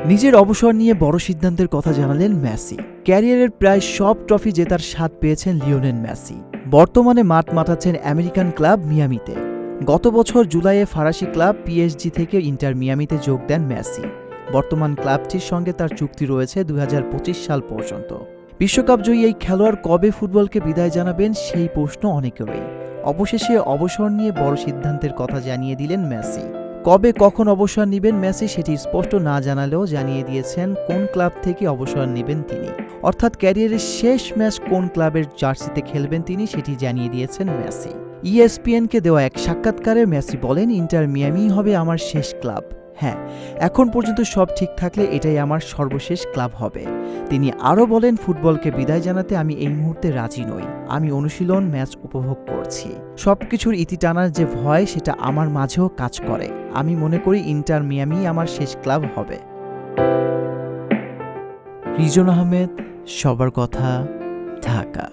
নিজের অবসর নিয়ে বড় সিদ্ধান্তের কথা জানালেন মেসি। ক্যারিয়ারের প্রায় সব ট্রফি জেতার স্বাদ পেয়েছেন লিওনেল মেসি। বর্তমানে মাঠ মাতাচ্ছেন আমেরিকান ক্লাব মিয়ামিতে। গত বছর জুলাইয়ে ফরাসি ক্লাব পিএসজি থেকে ইন্টার মিয়ামিতে যোগ দেন মেসি। বর্তমান ক্লাবটির সঙ্গে তার চুক্তি রয়েছে 2025 সাল পর্যন্ত। বিশ্বকাপ জয়ী এই খেলোয়াড় কবে ফুটবলকে বিদায় জানাবেন সেই প্রশ্ন অনেকেরই। অবশেষে অবসর নিয়ে বড় সিদ্ধান্তের কথা জানিয়ে দিলেন মেসি। কবে কখন অবসর নেবেন মেসি সেটি স্পষ্ট না জানালেও জানিয়ে দিয়েছেন কোন ক্লাব থেকে অবসর নেবেন তিনি। অর্থাৎ ক্যারিয়ারের শেষ ম্যাচ কোন ক্লাবের জার্সিতে খেলবেন তিনি সেটি জানিয়ে দিয়েছেন মেসি। ইএসপিএনকে দেওয়া এক সাক্ষাৎকারে মেসি বলেন, ইন্টার মিয়ামি হবে আমার শেষ ক্লাব। হ্যাঁ, এখন পর্যন্ত সব ঠিক থাকলে এটাই আমার সর্বশেষ ক্লাব হবে। তিনি আরও বলেন, ফুটবলকে বিদায় জানাতে আমি এই মুহূর্তে রাজি নই। আমি অনুশীলন ম্যাচ উপভোগ করছি। সবকিছুর ইতি টানার যে ভয় সেটা আমার মাঝেও কাজ করে। আমি মনে করি ইন্টার মিয়ামি আমার শেষ ক্লাব হবে। রিজন আহমেদ, সবার কথা, ঢাকা।